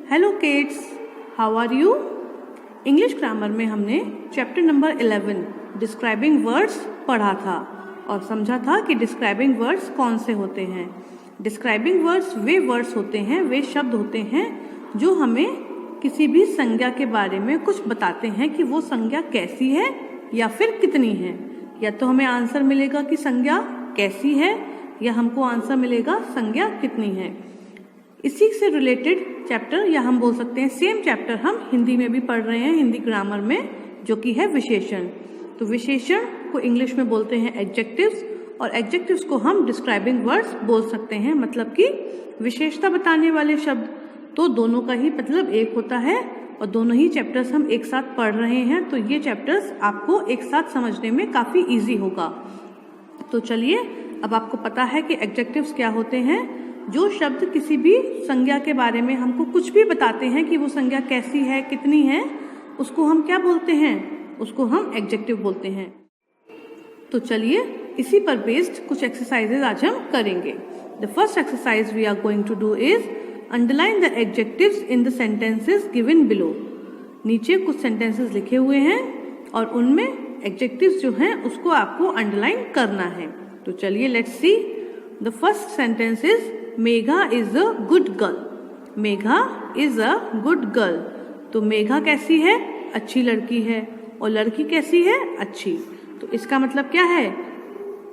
Hello kids, how are you. English grammar में हमने chapter number 11 describing words पढ़ा था और समझा था कि डिस्क्राइबिंग वर्ड्स कौन से होते हैं। डिस्क्राइबिंग वर्ड्स वे वर्ड्स होते हैं, वे शब्द होते हैं जो हमें किसी भी संज्ञा के बारे में कुछ बताते हैं कि वो संज्ञा कैसी है या फिर कितनी है। या तो हमें आंसर मिलेगा कि संज्ञा कैसी है या हमको आंसर मिलेगा संज्ञा कितनी है। इसी से रिलेटेड चैप्टर या हम बोल सकते हैं सेम चैप्टर हम हिंदी में भी पढ़ रहे हैं, हिंदी ग्रामर में, जो कि है विशेषण। तो विशेषण को इंग्लिश में बोलते हैं एडजेक्टिव्स और एडजेक्टिव्स को हम डिस्क्राइबिंग वर्ड्स बोल सकते हैं। मतलब कि विशेषता बताने वाले शब्द तो दोनों का ही मतलब एक होता है और दोनों ही चैप्टर्स हम एक साथ पढ़ रहे हैं, तो ये चैप्टर्स आपको एक साथ समझने में काफ़ी ईजी होगा। तो चलिए, अब आपको पता है कि एडजेक्टिव्स क्या होते हैं। जो शब्द किसी भी संज्ञा के बारे में हमको कुछ भी बताते हैं कि वो संज्ञा कैसी है, कितनी है, उसको हम क्या बोलते हैं, उसको हम एडजेक्टिव बोलते हैं। तो चलिए, इसी पर बेस्ड कुछ एक्सरसाइजेज आज हम करेंगे। The first exercise we are going to do is underline the adjectives in the sentences given below. नीचे कुछ सेंटेंसेस लिखे हुए हैं और उनमें एडजेक्टिव्स जो हैं उसको आपको अंडरलाइन करना है। तो चलिए, let's see. The first sentence is Megha is a good girl. Megha is a good girl. तो मेघा कैसी है, अच्छी लड़की है, और लड़की कैसी है, अच्छी। तो इसका मतलब क्या है,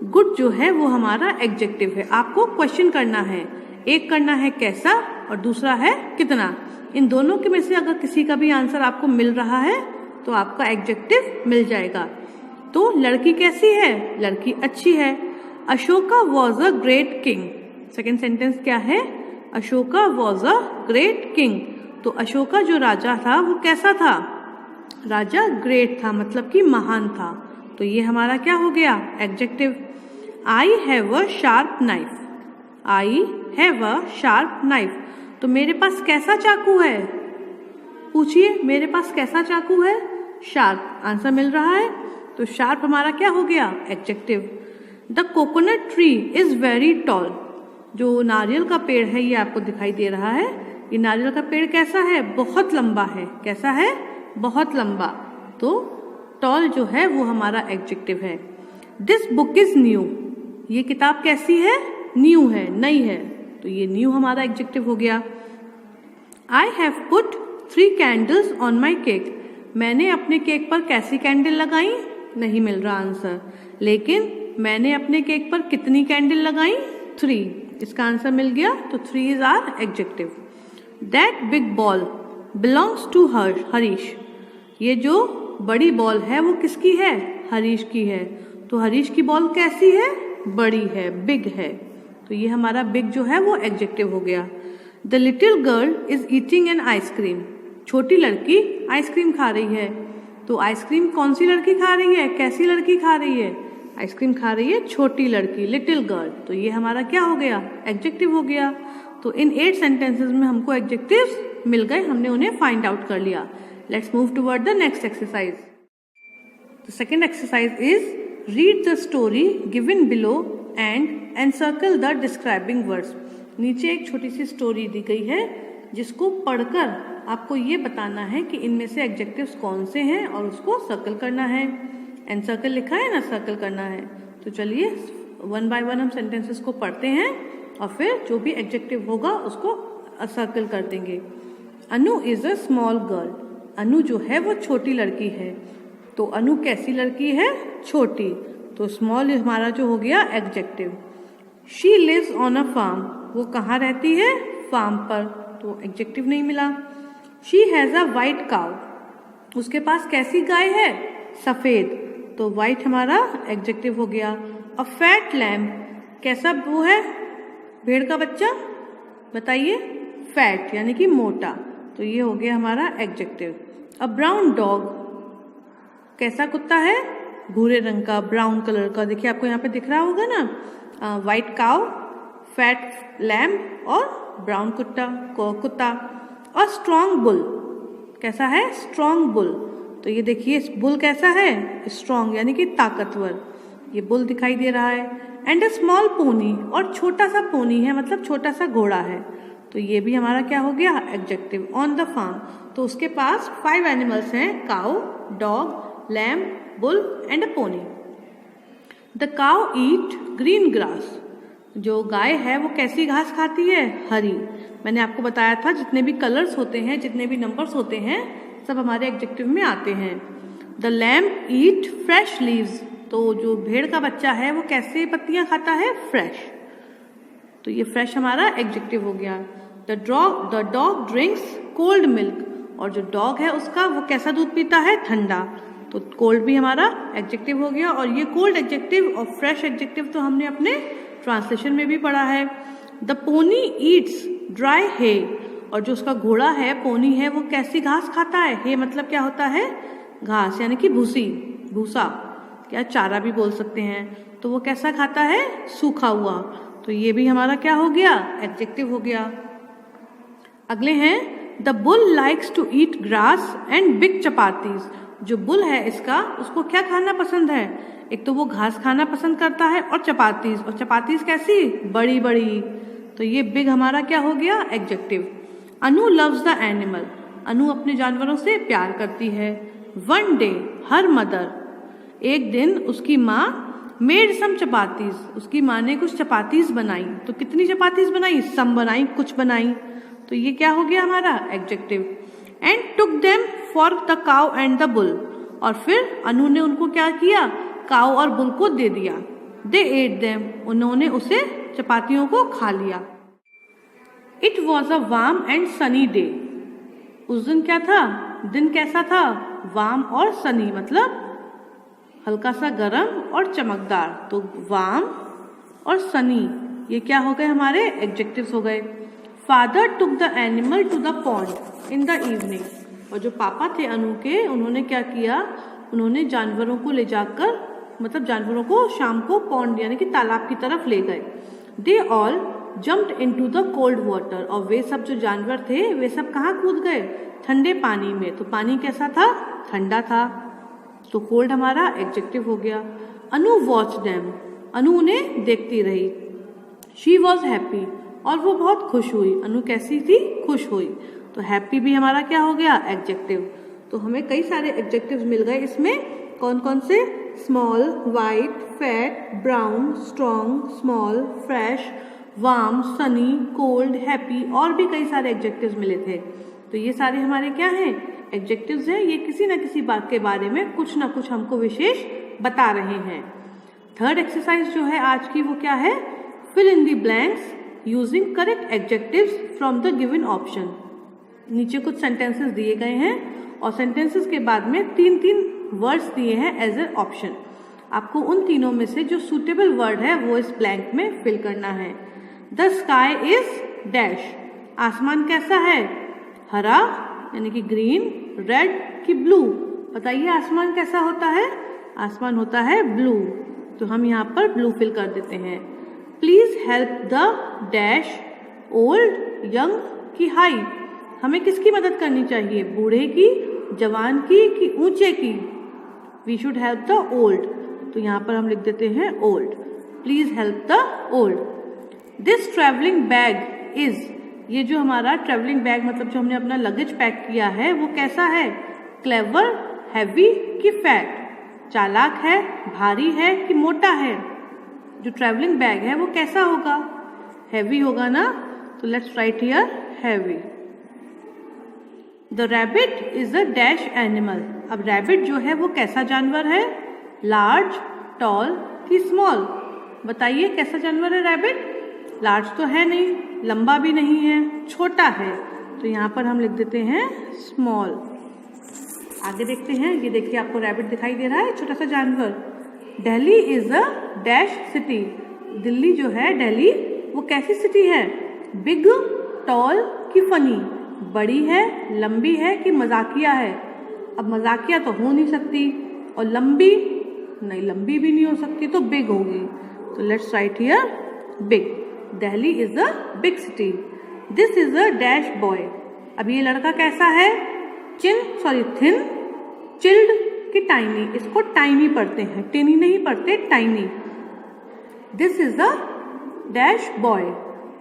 गुड जो है वो हमारा एडजेक्टिव है। आपको क्वेश्चन करना है, एक करना है कैसा और दूसरा है कितना। इन दोनों के में से अगर किसी का भी आंसर आपको मिल रहा है तो आपका एडजेक्टिव मिल जाएगा। तो लड़की कैसी है, लड़की अच्छी है। Ashoka was a great king. Second sentence क्या है, Ashoka was a great king. तो अशोका जो राजा था वो कैसा था, राजा ग्रेट था, मतलब कि महान था। तो ये हमारा क्या हो गया, adjective. I have a sharp knife. I have a sharp knife. तो मेरे पास कैसा चाकू है, पूछिए, मेरे पास कैसा चाकू है, शार्प। आंसर मिल रहा है, तो शार्प हमारा क्या हो गया, adjective. The coconut tree is very tall. जो नारियल का पेड़ है ये आपको दिखाई दे रहा है, ये नारियल का पेड़ कैसा है, बहुत लंबा है। कैसा है, बहुत लंबा। तो टॉल जो है वो हमारा एडजेक्टिव है। This book is new. ये किताब कैसी है, न्यू है, नई है। तो ये न्यू हमारा एडजेक्टिव हो गया। I have put 3 candles on my cake. मैंने अपने केक पर कैसी कैंडल लगाई, नहीं मिल रहा आंसर, लेकिन मैंने अपने केक पर कितनी कैंडल लगाई, 3। इसका आंसर मिल गया, तो 3 is our adjective. That big ball belongs to Harish. ये जो बड़ी बॉल है वो किसकी है, हरीश की है। तो हरीश की बॉल कैसी है, बड़ी है, बिग है। तो ये हमारा बिग जो है वो एडजेक्टिव हो गया। The little girl is eating an ice cream. छोटी लड़की आइसक्रीम खा रही है। तो आइसक्रीम कौन सी लड़की खा रही है, कैसी लड़की खा रही है, आइसक्रीम खा रही है छोटी लड़की, लिटिल गर्ल। तो ये हमारा क्या हो गया, एडजेक्टिव हो गया। तो इन 8 सेंटेंसेस में हमको एडजेक्टिव्स मिल गए, हमने उन्हें फाइंड आउट कर लिया। Let's move toward the next exercise. The second exercise is read the story given below and encircle the describing words. नीचे एक छोटी सी स्टोरी दी गई है जिसको पढ़कर आपको ये बताना है कि इनमें से एडजेक्टिव्स कौन से हैं और उसको सर्कल करना है। एनसर्कल लिखा है ना, सर्कल करना है। तो चलिए, 1 बाय 1 हम सेंटेंसेस को पढ़ते हैं और फिर जो भी एडजेक्टिव होगा उसको सर्कल कर देंगे। अनु इज अ स्मॉल गर्ल। अनु जो है वो छोटी लड़की है। तो अनु कैसी लड़की है, छोटी। तो स्मॉल हमारा जो हो गया adjective. She lives on a farm. वो कहाँ रहती है, फार्म पर। तो एडजेक्टिव नहीं मिला। She has a white cow. उसके पास कैसी गाय है, सफेद। तो वाइट हमारा एडजेक्टिव हो गया। A fat lamb. कैसा वो है, भेड़ का बच्चा, बताइए, फैट यानी कि मोटा। तो ये हो गया हमारा एडजेक्टिव। अ ब्राउन डॉग। कैसा कुत्ता है, भूरे रंग का, ब्राउन कलर का। देखिए आपको यहाँ पे दिख रहा होगा ना, वाइट काउ, फैट लैम्ब और ब्राउन कुत्ता। और स्ट्रॉन्ग बुल। कैसा है, स्ट्रॉन्ग बुल। तो ये देखिए बुल कैसा है, स्ट्रॉन्ग यानी कि ताकतवर। ये बुल दिखाई दे रहा है। And a small pony. और छोटा सा पोनी है, मतलब छोटा सा घोड़ा है। तो ये भी हमारा क्या हो गया एडजेक्टिव। ऑन द फार्म, तो उसके पास 5 एनिमल्स हैं, cow, dog, lamb, bull and a pony. The cow eat green grass, जो गाय है वो कैसी घास खाती है, हरी। मैंने आपको बताया था जितने भी कलर्स होते हैं, जितने भी नंबर्स होते हैं, सब हमारे एडजेक्टिव में आते हैं। The lamb eat fresh leaves, तो जो भेड़ का बच्चा है वो कैसे पत्तियां खाता है, फ्रेश। तो ये फ्रेश हमारा एडजेक्टिव हो गया। The dog drinks cold milk, और जो डॉग है उसका वो कैसा दूध पीता है, ठंडा। तो कोल्ड भी हमारा एडजेक्टिव हो गया। और ये कोल्ड एडजेक्टिव और फ्रेश एडजेक्टिव तो हमने अपने ट्रांसलेशन में भी पढ़ा है। द पोनी ईट्स ड्राई हे, और जो उसका घोड़ा है, पोनी है, वो कैसी घास खाता है, हे मतलब क्या होता है, घास यानी कि भूसी, भूसा, क्या चारा भी बोल सकते हैं। तो वो कैसा खाता है, सूखा हुआ। तो ये भी हमारा क्या हो गया, एडजेक्टिव हो गया। अगले हैं, the bull likes to eat grass and big chapatis, जो बुल है इसका, उसको क्या खाना पसंद है, एक तो वो घास खाना पसंद करता है, और चपातीज कैसी, बड़ी बड़ी। तो ये बिग हमारा क्या हो गया, adjective. Anu loves the animal, Anu अपने जानवरों से प्यार करती है। वन डे हर मदर, एक दिन उसकी माँ, मेड सम चपातीज, उसकी माँ ने कुछ चपातीज बनाई। तो कितनी चपातीज बनाई, सम बनाई, कुछ बनाई। तो ये क्या हो गया हमारा adjective. And took them for the cow and the bull, और फिर अनु ने उनको क्या किया, काउ और बुल को दे दिया। दे एट देम, उन्होंने उसे चपातियों को खा लिया। It was a warm and sunny day, उस दिन क्या था, दिन कैसा था, वार्म और सनी मतलब हल्का सा गर्म और चमकदार। तो वार्म और सनी ये क्या हो गए हमारे एडजेक्टिव्स हो गए। Father took the animal to the pond in the evening, और जो पापा थे अनु के, उन्होंने क्या किया, उन्होंने जानवरों को ले जाकर, मतलब जानवरों को शाम को पॉन्ड यानी कि तालाब की तरफ ले गए। They all jumped into the cold water, और वे सब जो जानवर थे वे सब कहाँ कूद गए, ठंडे पानी में। तो पानी कैसा था, ठंडा था। तो कोल्ड हमारा एडजेक्टिव हो गया। अनु वॉच देम, अनु उन्हें देखती रही। शी वॉज हैप्पी, और वो बहुत खुश हुई। अनु कैसी थी, खुश हुई। तो हैप्पी भी हमारा क्या हो गया, एडजेक्टिव। तो हमें कई सारे एडजेक्टिव्स मिल गए। इसमें कौन कौन से, small, white, fat, brown, strong, small, fresh, warm, Sunny, cold, happy, और भी कई सारे एडजेक्टिव्स मिले थे। तो ये सारे हमारे क्या हैं, एडजेक्टिव्स हैं। ये किसी न किसी बात के बारे में कुछ ना कुछ हमको विशेष बता रहे हैं। थर्ड एक्सरसाइज जो है आज की, वो क्या है, fill in the blanks using correct adjectives from the given option. नीचे कुछ सेंटेंसेस दिए गए हैं और सेंटेंसेस के बाद में 3-3 वर्ड्स दिए हैं एज ए ऑप्शन। आपको उन तीनों में से जो सूटेबल वर्ड है वो इस ब्लैंक में फिल करना है। द स्काई इज डैश, आसमान कैसा है, हरा यानी कि ग्रीन, रेड कि ब्लू। बताइए आसमान कैसा होता है, आसमान होता है ब्लू। तो हम यहाँ पर ब्लू फिल कर देते हैं। Please help the dash old, young कि हाई, हमें किसकी मदद करनी चाहिए, बूढ़े की, जवान की कि ऊंचे की। We should help the old, तो यहाँ पर हम लिख देते हैं old. Please help the old. This travelling bag is, ये जो हमारा ट्रेवलिंग बैग मतलब जो हमने अपना लगेज पैक किया है वो कैसा है, क्लेवर, हैवी कि फैट, चालाक है, भारी है कि मोटा है। जो ट्रेवलिंग बैग है वो कैसा होगा, हैवी होगा ना। तो let's write here heavy. The rabbit is a dash animal, अब रैबिट जो है वो कैसा जानवर है, लार्ज, टॉल कि स्मॉल। बताइए कैसा जानवर है रैबिट, लार्ज तो है नहीं, लंबा भी नहीं है, छोटा है। तो यहाँ पर हम लिख देते हैं स्मॉल। आगे देखते हैं, ये देखिए आपको रैबिट दिखाई दे रहा है, छोटा सा जानवर। Delhi is a dash city, Delhi जो है दिल्ली वो कैसी सिटी है, बिग, टॉल कि फनी, बड़ी है, लंबी है कि मजाकिया है। अब मजाकिया तो हो नहीं सकती और लंबी नहीं, लंबी भी नहीं हो सकती, तो बिग होगी। तो let's write here big. Delhi is a big city. This is a dash boy, अब ये लड़का कैसा है, थिन, चिल्ड कि टाइनी, इसको टाइनी पढ़ते हैं, टिनी नहीं पढ़ते, tiny. This is a dash boy,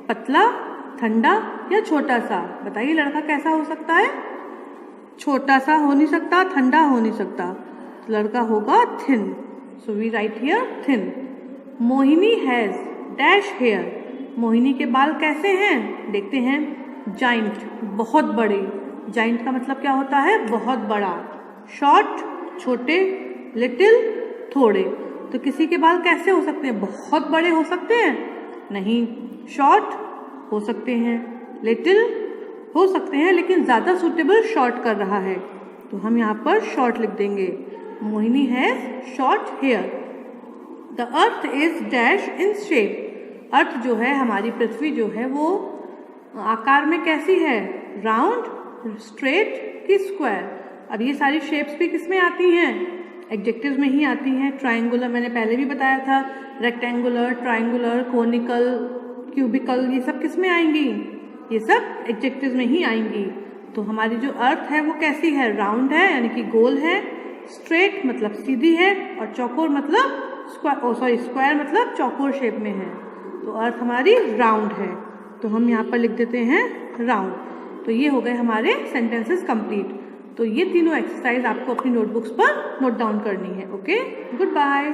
पतला, ठंडा या छोटा सा? बताइए लड़का कैसा हो सकता है? छोटा सा हो नहीं सकता, ठंडा हो नहीं सकता, लड़का होगा thin. So we write here thin. Mohini has dash hair. Mohini के बाल कैसे हैं? देखते हैं। जाइंट, बहुत बड़े। जाइंट का मतलब क्या होता है? बहुत बड़ा। शॉर्ट, छोटे। लिटिल, थोड़े। तो किसी के बाल कैसे हो सकते हैं? बहुत बड़े हो सकते हैं? नहीं। शॉर्ट हो सकते हैं, लिटिल हो सकते हैं, लेकिन ज़्यादा सूटेबल शॉर्ट कर रहा है, तो हम यहाँ पर शॉर्ट लिख देंगे। Mohini has short hair. The earth is dash in shape. Earth जो है, हमारी पृथ्वी जो है, वो आकार में कैसी है? राउंड, स्ट्रेट कि स्क्वायर? अब ये सारी शेप्स भी किस में आती हैं? एडजेक्टिव्स में ही आती हैं। ट्रायंगुलर मैंने पहले भी बताया था, रेक्टेंगुलर, ट्रायंगुलर, कोनिकल, क्यूबिकल, ये सब किस में आएंगी? ये सब एडजेक्टिव्स में ही आएंगी। तो हमारी जो अर्थ है वो कैसी है? राउंड है, यानी कि गोल है। स्ट्रेट मतलब सीधी है, और चौकोर मतलब स्क्वायर मतलब चौकोर शेप में है। तो अर्थ हमारी राउंड है, तो हम यहाँ पर लिख देते हैं राउंड। तो ये हो गए हमारे सेंटेंसेस कंप्लीट। तो ये तीनों एक्सरसाइज आपको अपनी नोटबुक्स पर नोट डाउन करनी है। Okay, good bye.